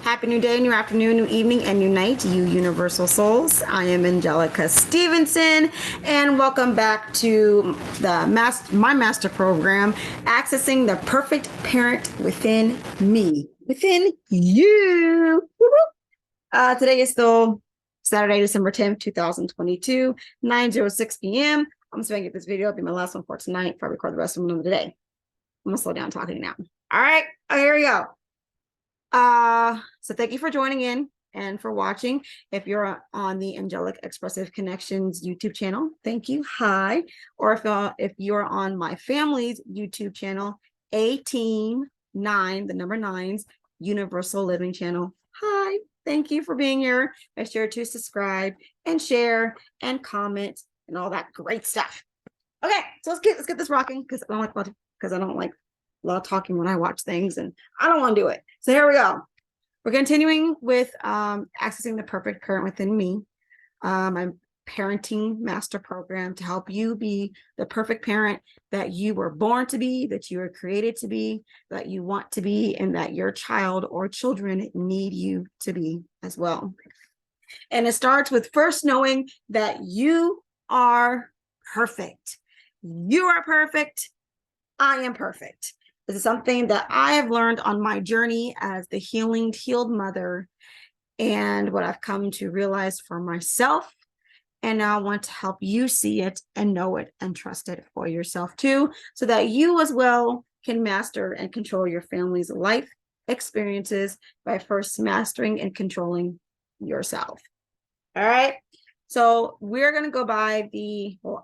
Happy new day, new afternoon, new evening, and new night, you universal souls. I am Angelica Stevenson, and welcome back to my master program, Accessing the Perfect Parent Within Me, within you. Today is still Saturday, December 10th, 2022, 9:06 p.m. I'm just going to get this video. It'll be my last one for tonight before I record the rest of them today. I'm going to slow down talking now. All right, here we go. So thank you for joining in and for watching. If you're on the Angelic Expressive Connections YouTube channel, thank you. Hi. Or if you're on my family's YouTube channel, A Team 9, the number 9's Universal Living channel. Hi. Thank you for being here. Make sure to subscribe and share and comment and all that great stuff. Okay, so let's get this rocking because I don't like a lot of talking when I watch things, and I don't want to do it. So here we go. We're continuing with accessing the perfect parent within me. My parenting master program to help you be the perfect parent that you were born to be, that you were created to be, that you want to be, and that your child or children need you to be as well. And it starts with first knowing that you are perfect. You are perfect. I am perfect. This is something that I have learned on my journey as the healed mother, and what I've come to realize for myself. And now I want to help you see it and know it and trust it for yourself too, so that you as well can master and control your family's life experiences by first mastering and controlling yourself. All right. So we're going to go by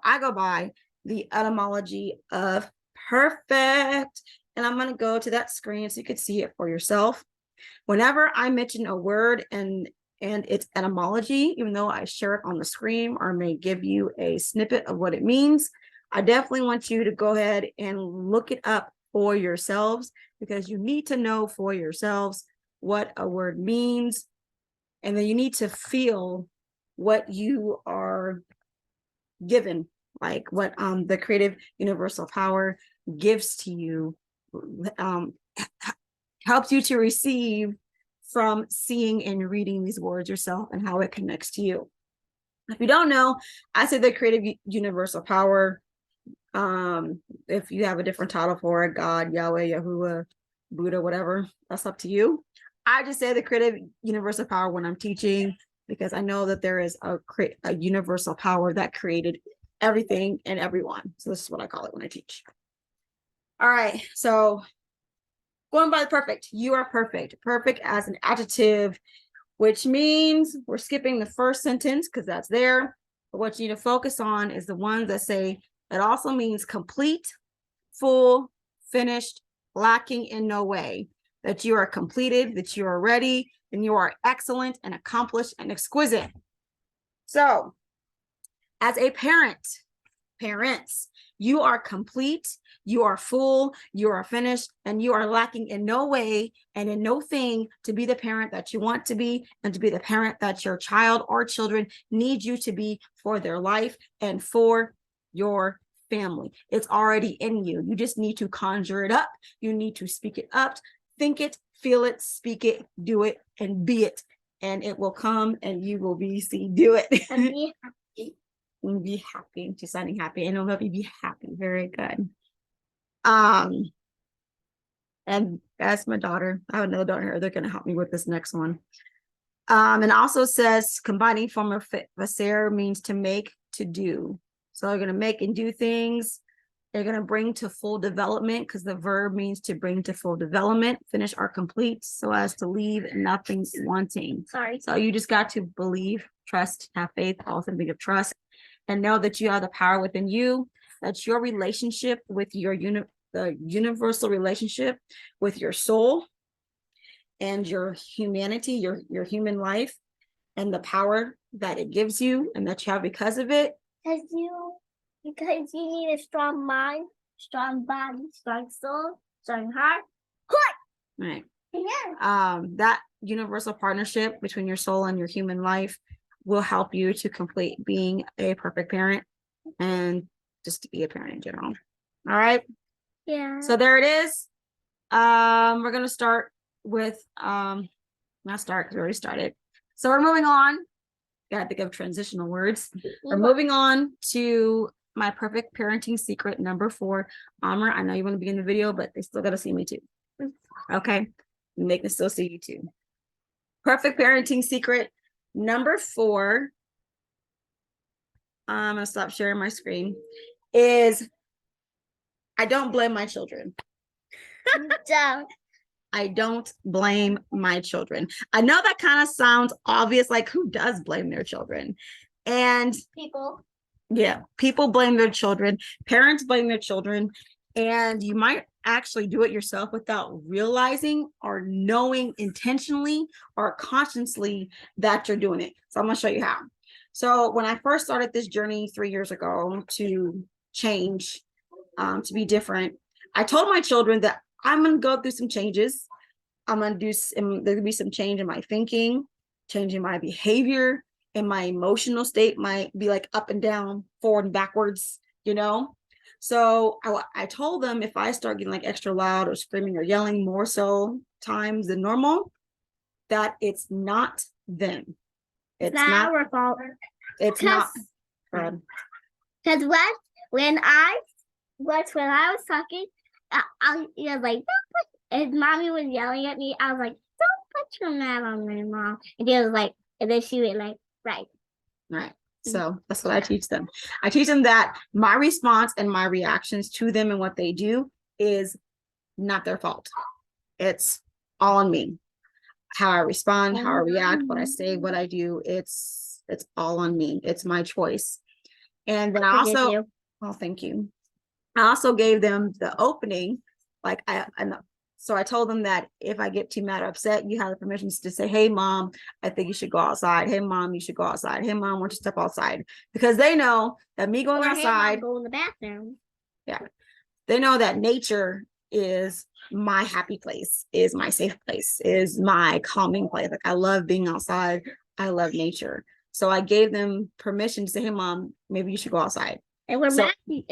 I go by the etymology of perfect. And I'm going to go to that screen so you can see it for yourself. Whenever I mention a word and its etymology, even though I share it on the screen or may give you a snippet of what it means, I definitely want you to go ahead and look it up for yourselves, because you need to know for yourselves what a word means. And then you need to feel what you are given, like what the creative universal power gives to you, helps you to receive from seeing and reading these words yourself and how it connects to you. If you don't know, I say the creative universal power. If you have a different title for it, God, Yahweh, Yahuwah, Buddha, whatever, that's up to you. I just say the creative universal power when I'm teaching, because I know that there is a universal power that created everything and everyone. So this is what I call it when I teach. All right, so going by the perfect, you are perfect. Perfect as an adjective, which means we're skipping the first sentence because that's there. But what you need to focus on is the ones that say it also means complete, full, finished, lacking in no way. That you are completed, that you are ready, and you are excellent and accomplished and exquisite. So, as a parents, you are complete, you are full, you are finished, and you are lacking in no way and in no thing to be the parent that you want to be, and to be the parent that your child or children need you to be for their life and for your family. It's already in you. You just need to conjure it up. You need to speak it up, think it, feel it, speak it, do it, and be it. And it will come, and you will be seen. Do it. And be happy. And be happy. She's sounding happy. And it'll help you be happy. Very good. And that's my daughter. I have another daughter here. They're going to help me with this next one. And also says combining form of facer means to make, to do. So they're going to make and do things. They're going to bring to full development, because the verb means to bring to full development, finish or complete, so as to leave nothing wanting. Sorry. So you just got to believe, trust, have faith, also think of trust, and know that you have the power within you, that your relationship with the universal relationship with your soul and your humanity, your human life, and the power that it gives you and that you have because of it. Because you need a strong mind, strong body, strong soul, strong heart. Right. Yeah. That universal partnership between your soul and your human life will help you to complete being a perfect parent and just to be a parent in general. All right. Yeah. So there it is. We're gonna start with I'll start because we already started. So we're moving on. Gotta think of transitional words. We're moving on to my perfect parenting secret number 4. Amr, I know you want to be in the video, but they still gotta see me too. Okay, they can still see you too. Perfect parenting secret number 4. I'm gonna stop sharing my screen. Is I don't blame my children. I don't blame my children. I know that kind of sounds obvious, like who does blame their children? And People. yeah, people blame their children, parents blame their children, and you might actually do it yourself without realizing or knowing intentionally or consciously that you're doing it. So I'm gonna show you how. So when I first started this journey 3 years ago to change, to be different, I told my children that I'm going to go through some changes. I'm going to do some, there'll be some change in my thinking, change in my behavior, and my emotional state might be like up and down, forward and backwards, you know? So I told them if I start getting like extra loud or screaming or yelling more so times than normal, that it's not them. It's not our fault. It's not. Because when I was talking, I was like, and mommy was yelling at me. I was like, don't put your mouth on me, mom. And she was like, and then she went like, right. So that's what I teach them. I teach them that my response and my reactions to them and what they do is not their fault. It's all on me. How I respond, how I react, what I say, what I do, it's all on me. It's my choice. And then I also, oh, thank you. I also gave them the opening, like so I told them that if I get too mad or upset, you have the permission to say, hey, mom, I think you should go outside. Hey, mom, you should go outside. Hey, mom, why don't you step outside? Because they know that me going outside, hey, mom, go in the bathroom. Yeah. They know that nature is my happy place, is my safe place, is my calming place. Like I love being outside. I love nature. So I gave them permission to say, hey, mom, maybe you should go outside. And when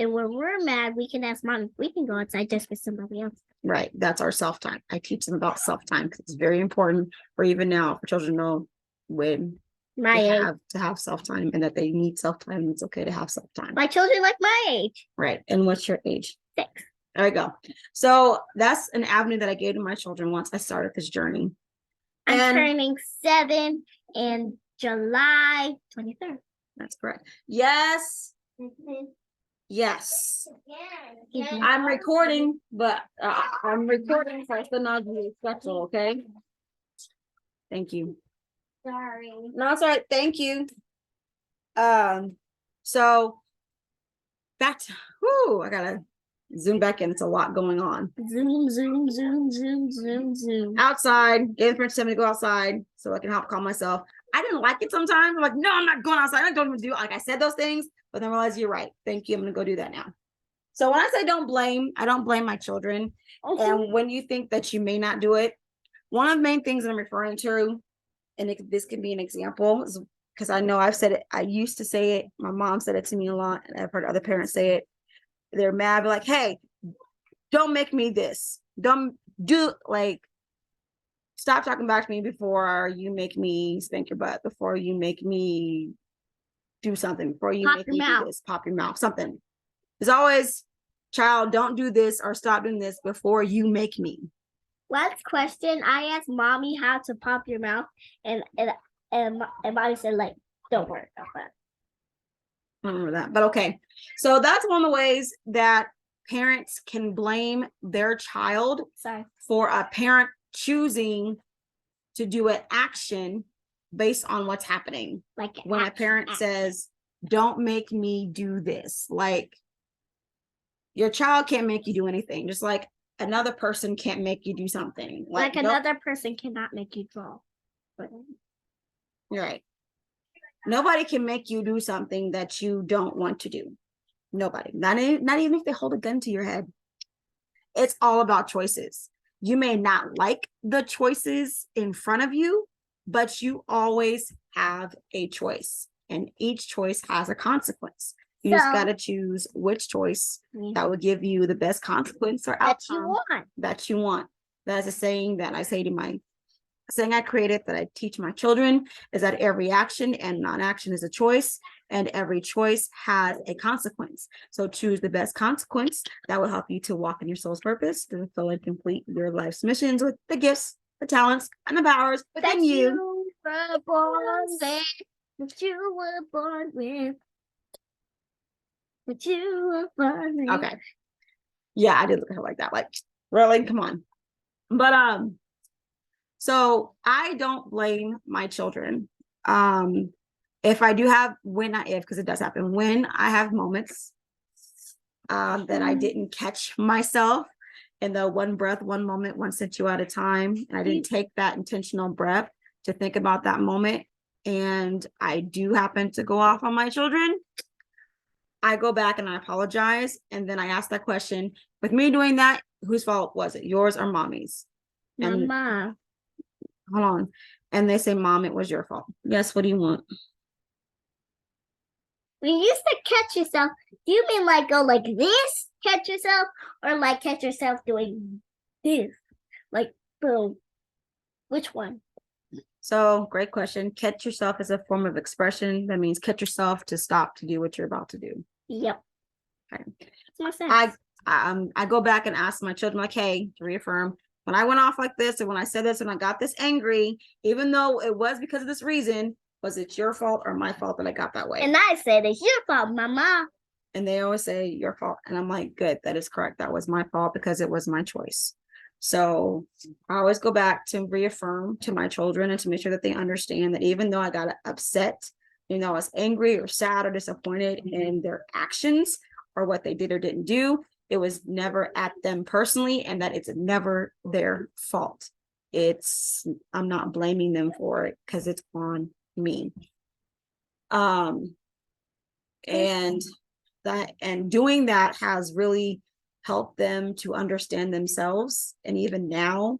we're mad, we can ask mom if we can go outside just for somebody else. Right. That's our self-time. I teach them about self-time because it's very important for even now for children to know when to have self-time and that they need self-time and it's okay to have self-time. My children like my age. Right. And what's your age? 6. There we go. So that's an avenue that I gave to my children once I started this journey. I'm turning 7 in July 23rd. That's correct. Yes. Yes. I'm recording, but I'm recording so I still not be special, okay? Thank you. Sorry. No, it's all right. Thank you. So back to I gotta zoom back in. It's a lot going on. Zoom. Outside, gave the to me to go outside so I can help calm myself. I didn't like it sometimes. I'm like, no, I'm not going outside. I don't even do it. Like I said those things, but then I realized you're right. Thank you. I'm gonna go do that now. So when I say don't blame, I don't blame my children. And when you think that you may not do it, one of the main things that I'm referring to, and this can be an example, is because I know I've said it. I used to say it. My mom said it to me a lot, and I've heard other parents say it. They're mad, like, hey, don't make me this. Don't do stop talking back to me before you make me spank your butt, before you make me do something, before you make me do this, pop your mouth, something. There's always, child, don't do this or stop doing this before you make me. Last question, I asked mommy how to pop your mouth, and mommy said, like, don't worry about that. I don't remember that, but okay. So that's one of the ways that parents can blame their child for a parent choosing to do an action based on what's happening. Like when a parent says, don't make me do this. Like your child can't make you do anything. Just like another person can't make you do something. Like another person cannot make you draw. Right. Nobody can make you do something that you don't want to do. Nobody. Not even if they hold a gun to your head. It's all about choices. You may not like the choices in front of you, but you always have a choice. And each choice has a consequence. You just got to choose which choice that will give you the best consequence or outcome that you want. That's a saying that I say to my saying I created that I teach my children is that every action and non-action is a choice, and every choice has a consequence. So choose the best consequence that will help you to walk in your soul's purpose, to fulfill and complete your life's missions with the gifts, the talents, and the powers within you. Were born with, that you were born with. That you were born with. Okay. Yeah, I did look at her like that. Like, really? Come on. But so I don't blame my children. If I do have, when not if, because it does happen, when I have moments that I didn't catch myself in the one breath, one moment, one situ at a time, and I didn't take that intentional breath to think about that moment, and I do happen to go off on my children, I go back and I apologize, and then I ask that question, with me doing that, whose fault was it, yours or mommy's? And Mama. hold on. And they say, Mom, it was your fault. Yes, what do you want? When you said catch yourself, do you mean like go like this, catch yourself, or like catch yourself doing this? Like boom. Which one? So, great question. Catch yourself is a form of expression. That means catch yourself to stop to do what you're about to do. Yep. Okay. That's my sense. I go back and ask my children, like, hey, to reaffirm, when I went off like this, and when I said this, and I got this angry, even though it was because of this reason, was it your fault or my fault that I got that way? And I said it's your fault, Mama. And they always say your fault. And I'm like, good, that is correct. That was my fault because it was my choice. So I always go back to reaffirm to my children and to make sure that they understand that even though I got upset, you know, I was angry or sad or disappointed in their actions or what they did or didn't do, it was never at them personally, and that it's never their fault. I'm not blaming them for it because it's on me. And doing that has really helped them to understand themselves, and even now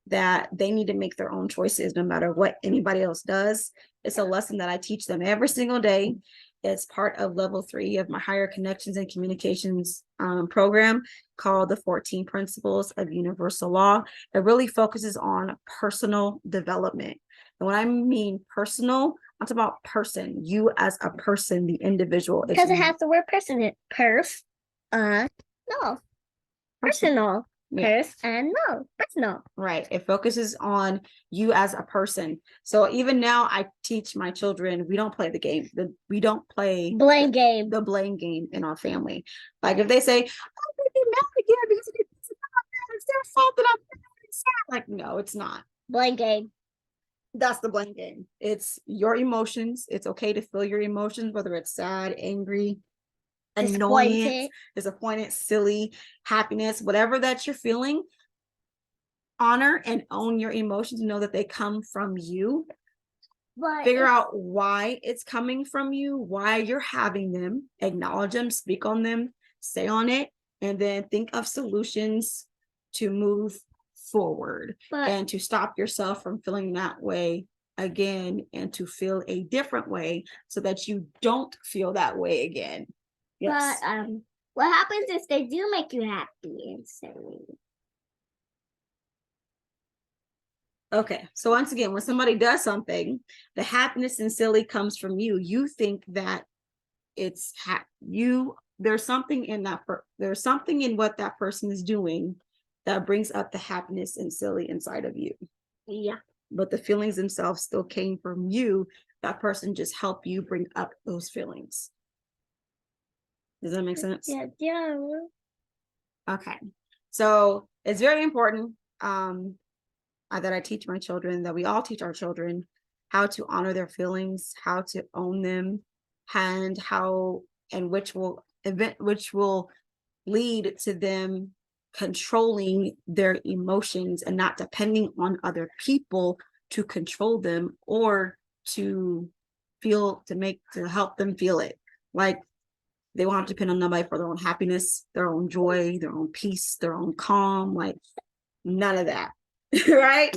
that they need to make their own choices no matter what anybody else does. It's a lesson that I teach them every single day. It's part of level 3 of my higher connections and communications program called the 14 Principles of Universal Law. It really focuses on personal development. And when I mean personal, I'm talking about person, you as a person, the individual. Because it has the word person in it. No. Personal. Yeah. Personal. Right. It focuses on you as a person. So even now I teach my children, we don't play the game. We don't play blame game. The blame game in our family. Like if they say, oh, they get mad again because it's their fault that I'm sad. Like, no, it's not. Blame game. That's the blame game. It's your emotions. It's okay to feel your emotions, whether it's sad, angry, annoyance, disappointed, silly, happiness, whatever that you're feeling. Honor and own your emotions. Know that they come from you. But figure out why it's coming from you, why you're having them, acknowledge them, speak on them, stay on it, and then think of solutions to move forward and to stop yourself from feeling that way again, and to feel a different way so that you don't feel that way again. Yes. But what happens if they do make you happy and silly? Okay, so once again, when somebody does something, the happiness and silly comes from you. You think that it's there's something in there's something in what that person is doing that brings up the happiness and silly inside of you. Yeah. But the feelings themselves still came from you. That person just helped you bring up those feelings. Does that make sense? Yeah. Okay. So it's very important that I teach my children, that we all teach our children how to honor their feelings, how to own them, and which will lead to them controlling their emotions and not depending on other people to control them or to help them feel it. Like they won't have to depend on nobody for their own happiness, their own joy, their own peace, their own calm, like none of that. Right?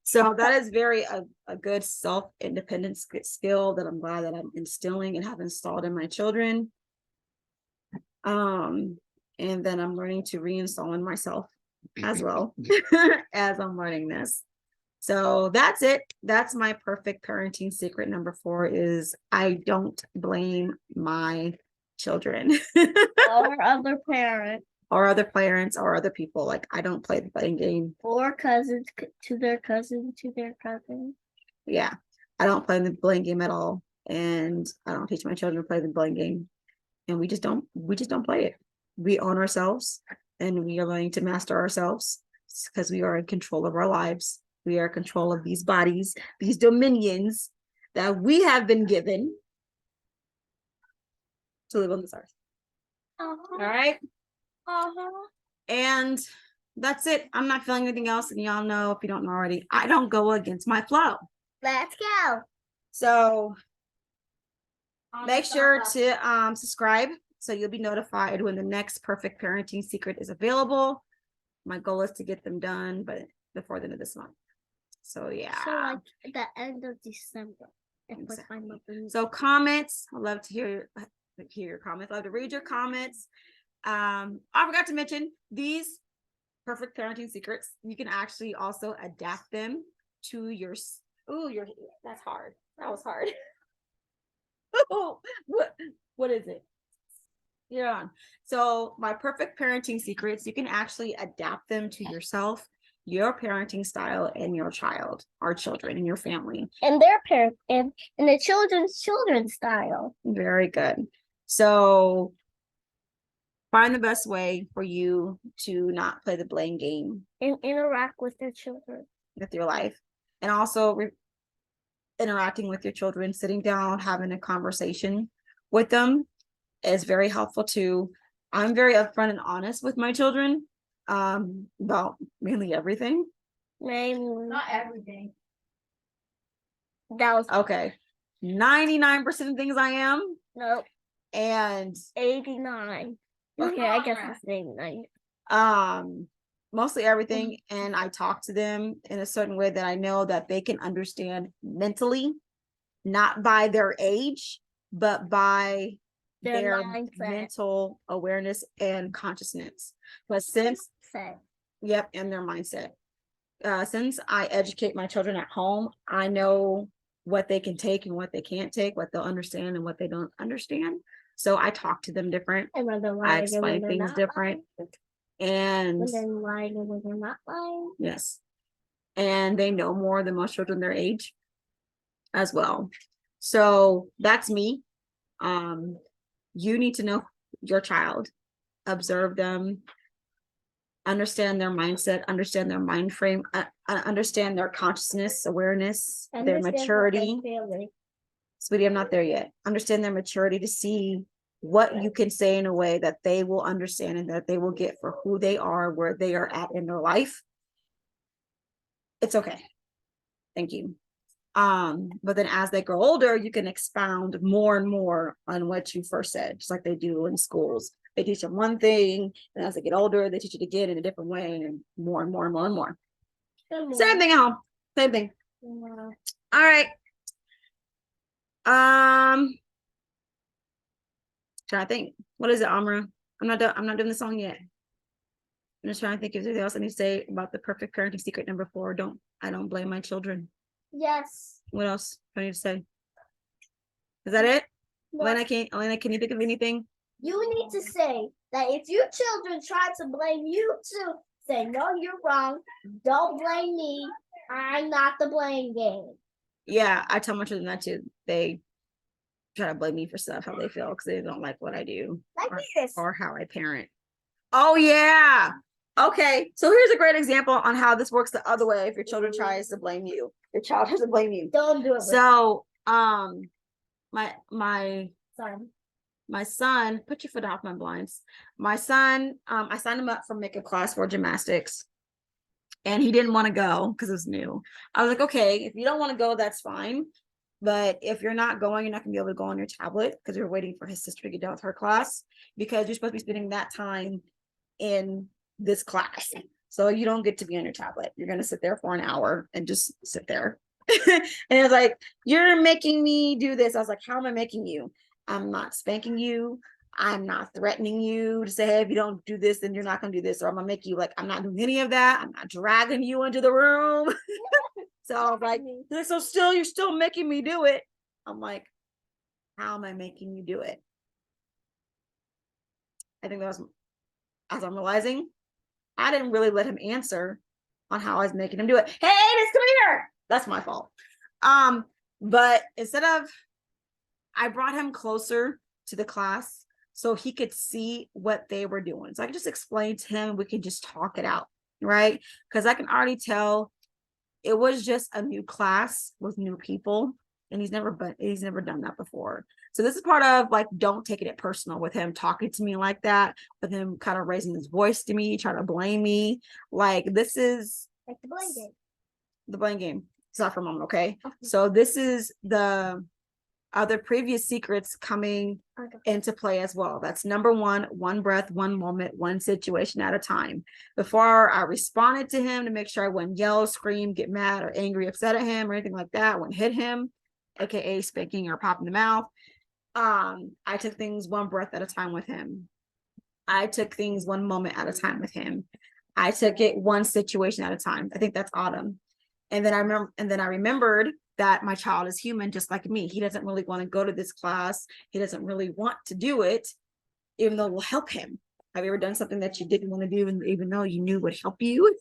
So that is a good self-independence skill that I'm glad that I'm instilling and have installed in my children. And then I'm learning to reinstall in myself as well as I'm learning this. So that's it. That's my perfect parenting secret. Number 4 is I don't blame my children Or other parents. or other parents or other people. Like I don't play the blame game. Or cousins to their cousin to their cousin. Yeah, I don't play the blame game at all, and I don't teach my children to play the blame game. And we just don't play it. We own ourselves, and we are learning to master ourselves because we are in control of our lives. We are in control of these bodies, these dominions that we have been given to live on this earth. All right. And that's it. I'm not feeling anything else. And y'all know, if you don't know already, I don't go against my flow. Let's go. So make sure to subscribe so you'll be notified when the next perfect parenting secret is available. My goal is to get them done, but before the end of this month. So yeah. So like the end of December. Exactly. So comments. I love to hear your comments. I love to read your comments. I forgot to mention these perfect parenting secrets. You can actually also adapt them to your. That's hard. That was hard. What is it? You're on. So my perfect parenting secrets, you can actually adapt them to yourself, your parenting style, and your child, our children, and your family. And their parents and the children's style. Very good. So find the best way for you to not play the blame game. And interact with their children. With your life. And also interacting with your children, sitting down, having a conversation with them is very helpful too. I'm very upfront and honest with my children about mainly everything. Not everything. That was okay. 99% of things I am. Nope. And 89. Okay, I guess it's 89. Mostly everything, and I talk to them in a certain way that I know that they can understand mentally, not by their age, but by their mental awareness and consciousness. But since and their mindset. Since I educate my children at home, I know what they can take and what they can't take, what they'll understand and what they don't understand. So I talk to them different. I explain things different. And when they're lying and when they're not lying. Yes. And they know more than most children their age as well. So that's me. You need to know your child, observe them, understand their mindset, understand their mind frame, understand their consciousness, awareness, their maturity. Sweetie, I'm not there yet. Understand their maturity to see what you can say in a way that they will understand and that they will get for who they are, where they are at in their life. It's okay. Thank you. But then as they grow older, you can expound more and more on what you first said, just like they do in schools. They teach them one thing, and as they get older, they teach it again in a different way, and more and more and more and more. Same thing at home. Same thing. Yeah. All right. Trying to think. What is it, Amra? I'm not doing the song yet. I'm just trying to think if there's anything else I need to say about the perfect parenting secret number 4. I don't blame my children. Yes. What else do I need to say? Is that it? No. Elena, can you think of anything? You need to say that if your children try to blame you too, say, no, you're wrong. Don't blame me. I'm not the blame game. Yeah, I tell my children that too. They try to blame me for stuff, how they feel, because they don't like what I do or how I parent. Oh, yeah. Okay, so here's a great example on how this works the other way. If your children tries to blame you, your child has to blame you. Don't do it. So, my son, put your foot off my blinds. My son, I signed him up for makeup class for gymnastics, and he didn't want to go because it was new. I was like, okay, if you don't want to go, that's fine. But if you're not going, you're not gonna be able to go on your tablet because you're waiting for his sister to get done with her class, because you're supposed to be spending that time in this class. So you don't get to be on your tablet. You're gonna sit there for an hour and just sit there. And it was like, you're making me do this. I was like, how am I making you? I'm not spanking you. I'm not threatening you to say, hey, if you don't do this, then you're not gonna do this. Or I'm gonna make you like, I'm not doing any of that. I'm not dragging you into the room. So I was like, so still, you're still making me do it. I'm like, how am I making you do it? I think that was, as I'm realizing, I didn't really let him answer on how I was making him do it. Hey, Avis, come here. That's my fault. But instead of, I brought him closer to the class so he could see what they were doing. So I could just explain to him, we could just talk it out, right? Because I can already tell it was just a new class with new people, and he's never done that before. So this is part of like, don't take it personal with him talking to me like that, with him kind of raising his voice to me, trying to blame me. Like, this is like the blame game. The blame game. Stop for a moment, okay? So this is the other previous secrets coming into play as well. That's number one breath, one moment, one situation at a time. Before I responded to him to make sure I wouldn't yell, scream, get mad or angry, upset at him or anything like that, I wouldn't hit him, aka spanking or popping the mouth. I took things one breath at a time with him. I took things one moment at a time with him. I took it one situation at a time. I think that's Autumn. And then I remembered that my child is human just like me. He doesn't really want to go to this class. He doesn't really want to do it, even though it will help him. Have you ever done something that you didn't want to do, and even though you knew would help you?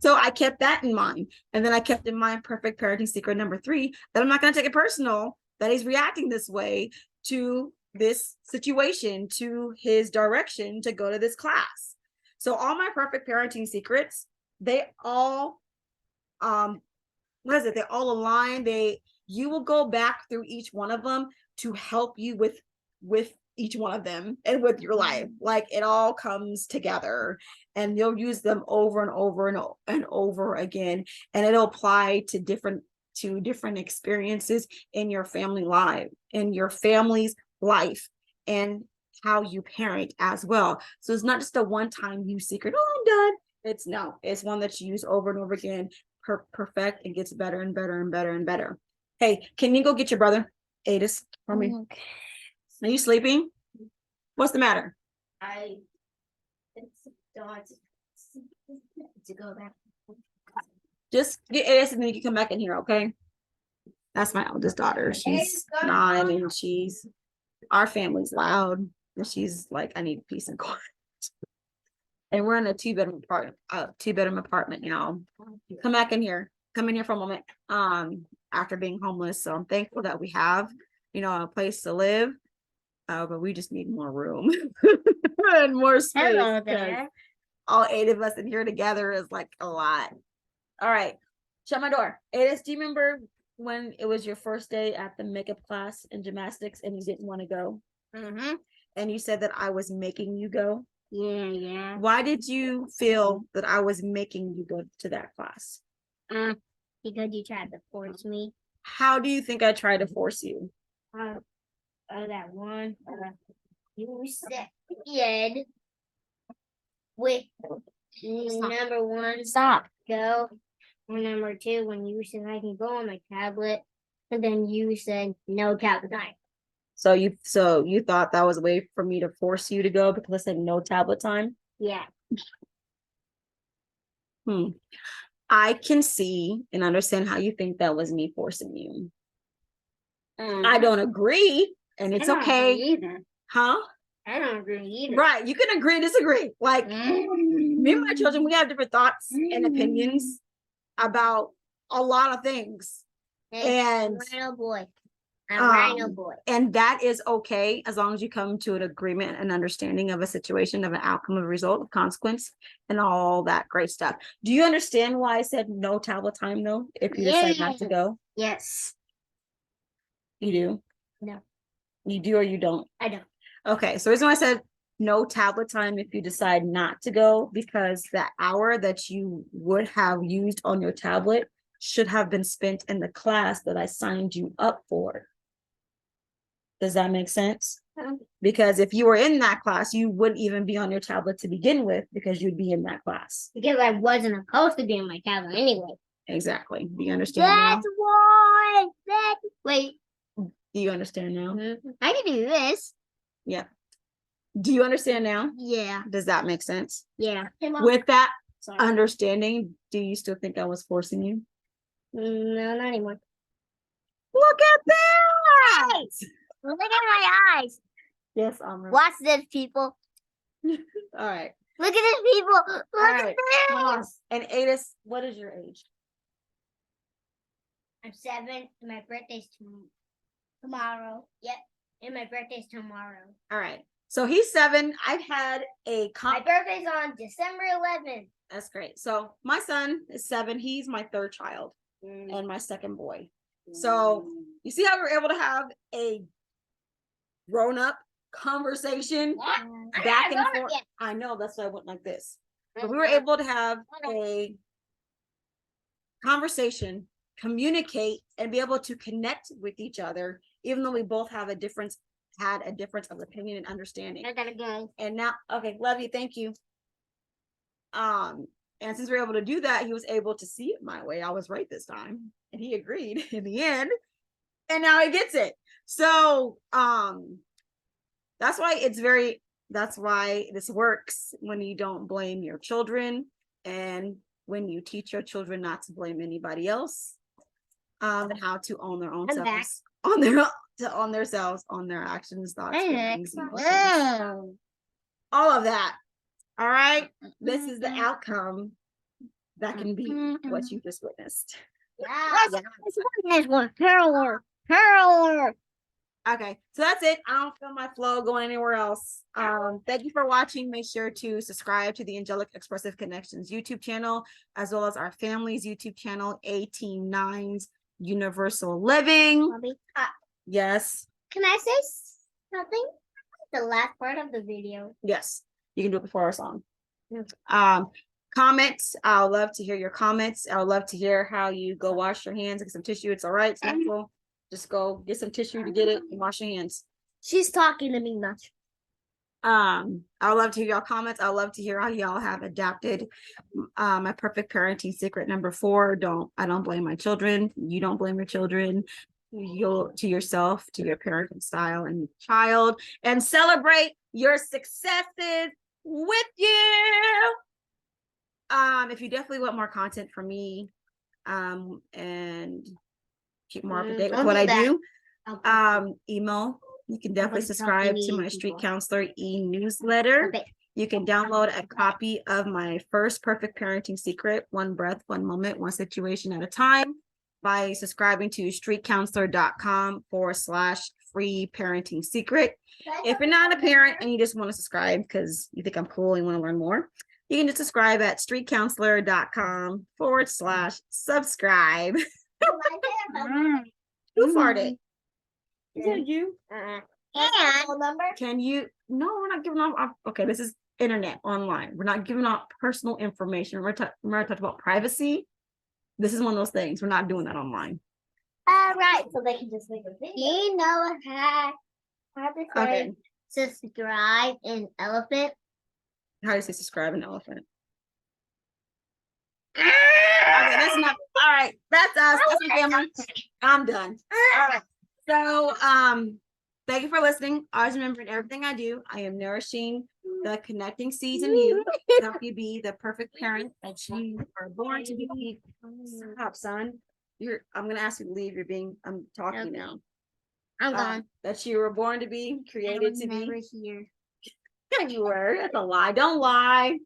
So I kept that in mind. And then I kept in mind perfect parenting secret number 3, that I'm not going to take it personal that he's reacting this way to this situation, to his direction to go to this class. So all my perfect parenting secrets, they all they all align. You will go back through each one of them to help you with each one of them and with your life. Like, it all comes together, and you'll use them over and over and over again, and it'll apply to different experiences in your family's life, and how you parent as well. So it's not just a one-time use secret. Oh, I'm done. It's one that you use over and over again, perfect, and gets better and better and better and better. Hey, can you go get your brother, Adis, for me? Okay. Are you sleeping? What's the matter? To go back. Just get Adis and then you can come back in here, okay? That's my oldest daughter. She's 9, and our family's loud, and she's like, I need peace and quiet. And we're in a 2-bedroom apartment now. Come back in here. Come in here for a moment. After being homeless. So I'm thankful that we have, a place to live. But we just need more room and more space. Hello there. All 8 of us in here together is like a lot. All right. Shut my door. Adis, do you remember when it was your first day at the makeup class in gymnastics and you didn't want to go? Mm-hmm. And you said that I was making you go? Yeah. Why did you feel that I was making you go to that class? Because you tried to force me. How do you think I tried to force you? That one, you said with number 1, Stop. Go. Or number 2, when you said I can go on my tablet, and then you said no tablet time. So you thought that was a way for me to force you to go because I said no tablet time? Yeah. I can see and understand how you think that was me forcing you. I don't agree, and it's okay. Either. Huh? I don't agree either. Right. You can agree and disagree. Like, me and my children, we have different thoughts and opinions about a lot of things. And Rhino boy. Rhino boy. And that is okay as long as you come to an agreement and understanding of a situation, of an outcome, of a result, of consequence, and all that great stuff. Do you understand why I said no tablet time though? If you decide not to go? Yes. You do? No. You do or you don't? I don't. Okay, so the reason why I said no tablet time if you decide not to go, because the hour that you would have used on your tablet should have been spent in the class that I signed you up for. Does that make sense? Because if you were in that class, you wouldn't even be on your tablet to begin with, because you'd be in that class. Because I wasn't supposed to be on my tablet anyway. Exactly. Do you understand now? That's why. Wait. Do you understand now? I can do this. Yeah. Do you understand now? Yeah. Does that make sense? Yeah. With that understanding. Do you still think I was forcing you? No, not anymore. Look at that! Look at my eyes. Yes, Watch this, people. all right. Look at this, people. Look All at right. this. Come on. And Adis, what is your age? I'm 7. My birthday's tomorrow. Yep. And my birthday's tomorrow. All right. So he's 7. I've had a My birthday's on December 11th. That's great. So my son is 7. He's my 3rd child and my 2nd boy. So you see how we were able to have a grown-up conversation back and forth. I know, that's why I went like this. But we were able to have a conversation, communicate, and be able to connect with each other, even though we both have had a difference of opinion and understanding. I gotta go. And now, okay, love you, thank you. And since we were able to do that, he was able to see it my way. I was right this time, and he agreed in the end, and now he gets it. So that's why this works when you don't blame your children, and when you teach your children not to blame anybody else, and how to own their own selves, on their actions, thoughts, feelings, emotions, all of that. All right, this is the outcome that can be what you just witnessed. Let's one. Parallel. Okay, so that's it. I don't feel my flow going anywhere else. Thank you for watching. Make sure to subscribe to the Angelic Expressive Connections YouTube channel, as well as our family's YouTube channel, 189's Universal Living. Mommy, Yes. can I say something? The last part of the video. Yes, you can do it before our song. Comments. I would love to hear your comments. I would love to hear how you go wash your hands, get some tissue. It's all right. It's natural. Just go get some tissue to get it and wash your hands. She's talking to me much. I would love to hear y'all comments. I would love to hear how y'all have adapted my perfect parenting secret number 4. I don't blame my children. You don't blame your children. You'll to yourself, to your parenting style and child, and celebrate your successes with you. If you definitely want more content from me, and keep more up to date with what I do, email. You can definitely subscribe to my Street Counselor e-newsletter. Okay. You can download a copy of my first perfect parenting secret, one breath, one moment, one situation at a time, by subscribing to streetcounselor.com/free parenting secret. If you're not a parent and you just want to subscribe because you think I'm cool and want to learn more, you can just subscribe at streetcounselor.com/subscribe. Who farted? Is that you? And Can you? No, we're not giving off. Okay, this is internet online. We're not giving out personal information. Remember I talked about privacy. This is one of those things. We're not doing that online. all right, so they can just make a video. You know how to say Okay. subscribe in elephant? How do you say subscribe an elephant? Okay, that's enough. All right, that's us. That's my family. I'm done. All right. So, thank you for listening. Always remember, in everything I do, I am nourishing the connecting seeds in you to help you be the perfect parent that you are born to be. Stop, son. I'm gonna ask you to leave. I'm talking Okay. now. I'm gone. That you were born to be, created to never be. here. Yeah, you were. That's a lie. Don't lie.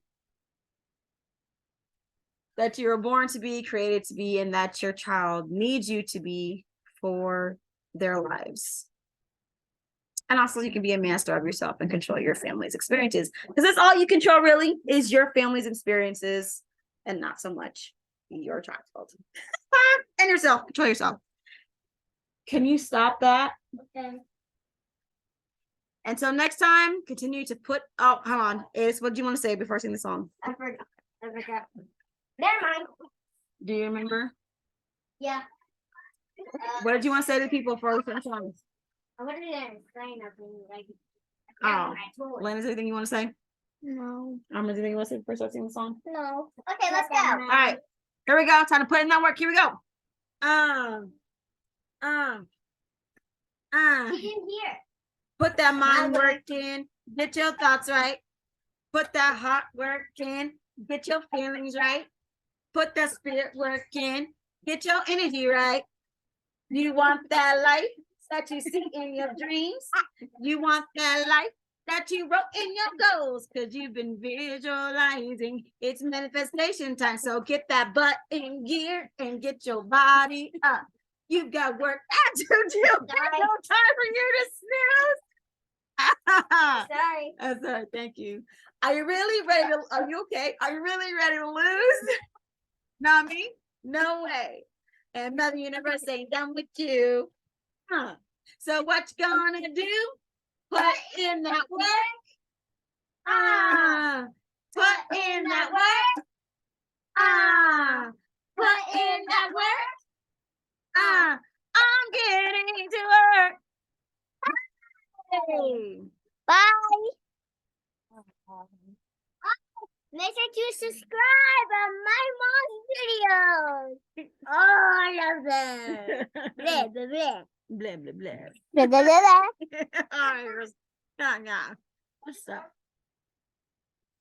That you were born to be, created to be, and that your child needs you to be for their lives. And also, you can be a master of yourself and control your family's experiences, because that's all you control, really, is your family's experiences, and not so much your child. And yourself. Control yourself. Can you stop that? Okay. Until next time, continue to put. Oh, hold on. Ace, what do you want to say before I sing the song? I forgot. Never mind. Do you remember? Yeah. What did you want to say to people before we sing the song? I wanted to say nothing. Like, Oh, Lynn, is there anything you want to say? No. Is there anything you want to say before I start singing the song? No. Okay, let's go. All right, here we go. Time to put in that work. Here we go. We didn't hear. Put that mind work in. Get your thoughts right. Put that heart work in. Get your feelings right. Put that spirit work in. Get your energy right. You want that life that you see in your dreams. You want that life that you wrote in your goals because you've been visualizing. It's manifestation time. So get that butt in gear and get your body up. You've got work to do. No time for you to snooze. Sorry. That's all right. Thank you. Are you really ready to? Are you okay? Are you really ready to lose? Not me? No way. And Mother Universe ain't done with you. Huh. So what you gonna do? Put in that work. Put in that work. Put in that work. I'm getting to work. Hey. Bye. Make sure to subscribe on my mom's videos. Oh, I love them. Blah, blah, blah. Blah, blah, blah. Blah, blah, blah, blah. All right. What's up?